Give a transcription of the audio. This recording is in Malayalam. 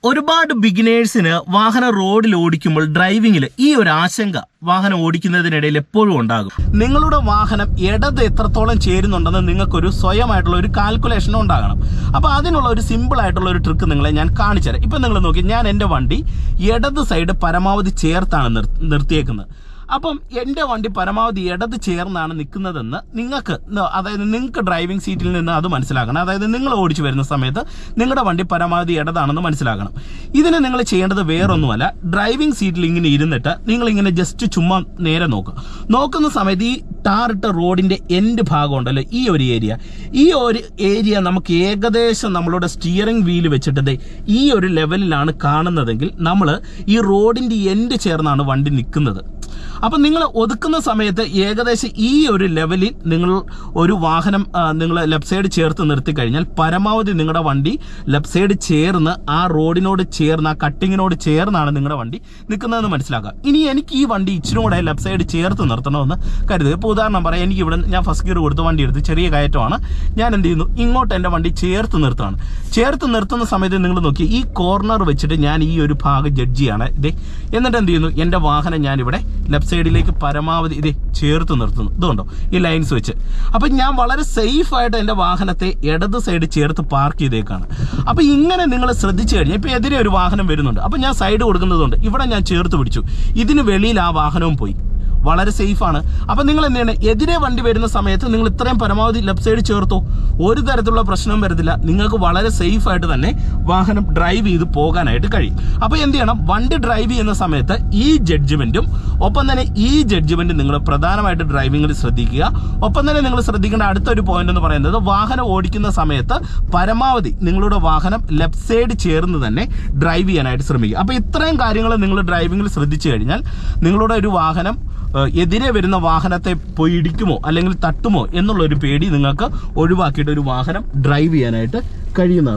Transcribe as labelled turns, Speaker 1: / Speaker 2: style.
Speaker 1: ഒരുപാട് ബിഗിനേഴ്സിന് വാഹനം റോഡിൽ ഓടിക്കുമ്പോൾ ഡ്രൈവിംഗിൽ ഈ ഒരു ആശങ്ക വാഹനം ഓടിക്കുന്നതിനിടയിൽ എപ്പോഴും ഉണ്ടാകും. നിങ്ങളുടെ വാഹനം ഇടത് എത്രത്തോളം ചേരുന്നുണ്ടെന്ന് നിങ്ങൾക്കൊരു സ്വയമായിട്ടുള്ള ഒരു കാൽക്കുലേഷൻ ഉണ്ടാകണം. അപ്പോൾ അതിനുള്ള ഒരു സിമ്പിൾ ആയിട്ടുള്ള ഒരു ട്രിക്ക് നിങ്ങളെ ഞാൻ കാണിച്ചു തരാം. ഇപ്പം നിങ്ങൾ നോക്കി, ഞാൻ എൻ്റെ വണ്ടി ഇടത് സൈഡ് പരമാവധി ചേർത്താണ് നിർത്തിയേക്കുന്നത്. അപ്പം എൻ്റെ വണ്ടി പരമാവധി ഇടത് ചേർന്നാണ് നിൽക്കുന്നതെന്ന് നിങ്ങൾക്ക് ഡ്രൈവിംഗ് സീറ്റിൽ നിന്ന് അത് മനസ്സിലാക്കണം. അതായത് നിങ്ങൾ ഓടിച്ചു വരുന്ന സമയത്ത് നിങ്ങളുടെ വണ്ടി പരമാവധി ഇടതാണെന്ന് മനസ്സിലാക്കണം. ഇതിന് നിങ്ങൾ ചെയ്യേണ്ടത് വേറൊന്നുമല്ല, ഡ്രൈവിംഗ് സീറ്റിൽ ഇങ്ങനെ ഇരുന്നിട്ട് നിങ്ങളിങ്ങനെ ജസ്റ്റ് ചുമ്മാ നേരെ നോക്കുന്ന സമയത്ത് ഈ ടാറിട്ട റോഡിൻ്റെ എൻഡ് ഭാഗം ഉണ്ടല്ലോ, ഈ ഒരു ഏരിയ നമുക്ക് ഏകദേശം നമ്മളുടെ സ്റ്റിയറിംഗ് വീല് വെച്ചിട്ട് ഈ ഒരു ലെവലിലാണ് കാണുന്നതെങ്കിൽ നമ്മൾ ഈ റോഡിൻ്റെ എൻഡ് ചേർന്നാണ് വണ്ടി നിൽക്കുന്നത്. അപ്പം നിങ്ങൾ ഒതുക്കുന്ന സമയത്ത് ഏകദേശം ഈ ഒരു ലെവലിൽ നിങ്ങൾ ഒരു വാഹനം നിങ്ങൾ ലെഫ്റ്റ് സൈഡ് ചേർത്ത് നിർത്തി കഴിഞ്ഞാൽ പരമാവധി നിങ്ങളുടെ വണ്ടി ലെഫ്റ്റ് സൈഡ് ചേർന്ന് ആ റോഡിനോട് ചേർന്ന് ആ കട്ടിങ്ങിനോട് ചേർന്നാണ് നിങ്ങളുടെ വണ്ടി നിൽക്കുന്നതെന്ന് മനസ്സിലാക്കുക. ഇനി എനിക്ക് ഈ വണ്ടി ഇച്ചിരി കൂടെ ലെഫ്റ്റ് സൈഡ് ചേർത്ത് നിർത്തണമെന്ന് കരുതുക. ഇപ്പോൾ ഉദാഹരണം പറയാം, എനിക്ക് ഇവിടെ ഞാൻ ഫസ്റ്റ് ഗിയർ കൊടുത്ത് വണ്ടി എടുത്ത് ചെറിയ കയറ്റമാണ്, ഞാൻ എന്ത് ചെയ്യുന്നു, ഇങ്ങോട്ട് എൻ്റെ വണ്ടി ചേർത്ത് നിർത്താണ്. ചേർത്ത് നിർത്തുന്ന സമയത്ത് നിങ്ങൾ നോക്കി, ഈ കോർണർ വെച്ചിട്ട് ഞാൻ ഈ ഒരു ഭാഗം ജഡ്ജ് ചെയ്യാണ്. എന്നിട്ട് എന്ത് ചെയ്യുന്നു, എൻ്റെ വാഹനം ഞാനിവിടെ ലെഫ്റ്റ് സൈഡിലേക്ക് പരമാവധി ചേർത്ത് നിർത്തുന്നു. ഇതുകൊണ്ടോ ഈ ലൈൻസ് വെച്ച്. അപ്പം ഞാൻ വളരെ സേഫ് ആയിട്ട് എൻ്റെ വാഹനത്തെ ഇടത് സൈഡ് ചേർത്ത് പാർക്ക് ചെയ്തേക്കാണ്. അപ്പം ഇങ്ങനെ നിങ്ങൾ ശ്രദ്ധിച്ചു കഴിഞ്ഞാൽ ഇപ്പം എതിരെ ഒരു വാഹനം വരുന്നുണ്ട്, അപ്പം ഞാൻ സൈഡ് കൊടുക്കുന്നതുകൊണ്ട് ഇവിടെ ഞാൻ ചേർത്ത് പിടിച്ചു, ഇതിന് വെളിയിൽ ആ വാഹനവും പോയി, വളരെ സേഫാണ്. അപ്പം നിങ്ങൾ എന്ത് ചെയ്യണം, എതിരെ വണ്ടി വരുന്ന സമയത്ത് നിങ്ങൾ ഇത്രയും പരമാവധി ലെഫ്റ്റ് സൈഡ് ചേർത്തോ, ഒരു തരത്തിലുള്ള പ്രശ്നവും വരത്തില്ല. നിങ്ങൾക്ക് വളരെ സേഫായിട്ട് തന്നെ വാഹനം ഡ്രൈവ് ചെയ്ത് പോകാനായിട്ട് കഴിയും. അപ്പോൾ എന്ത് ചെയ്യണം, വണ്ടി ഡ്രൈവ് ചെയ്യുന്ന സമയത്ത് ഈ ജഡ്ജ്മെൻറ്റും ഒപ്പം തന്നെ ഈ ജഡ്ജ്മെൻറ്റും നിങ്ങൾ പ്രധാനമായിട്ട് ഡ്രൈവിങ്ങിൽ ശ്രദ്ധിക്കുക. ഒപ്പം തന്നെ നിങ്ങൾ ശ്രദ്ധിക്കേണ്ട അടുത്തൊരു പോയിന്റ് എന്ന് പറയുന്നത്, വാഹനം ഓടിക്കുന്ന സമയത്ത് പരമാവധി നിങ്ങളുടെ വാഹനം ലെഫ്റ്റ് സൈഡ് ചേർന്ന് തന്നെ ഡ്രൈവ് ചെയ്യാനായിട്ട് ശ്രമിക്കുക. അപ്പോൾ ഇത്രയും കാര്യങ്ങൾ നിങ്ങൾ ഡ്രൈവിങ്ങിൽ ശ്രദ്ധിച്ചു കഴിഞ്ഞാൽ നിങ്ങളുടെ ഒരു വാഹനം എതിരെ വരുന്ന വാഹനത്തെ പോയി ഇടിക്കുമോ അല്ലെങ്കിൽ തട്ടുമോ എന്നുള്ളൊരു പേടി നിങ്ങൾക്ക് ഒഴിവാക്കിയിട്ട് ഒരു വാഹനം ഡ്രൈവ് ചെയ്യാനായിട്ട് കഴിയുന്നതാണ്.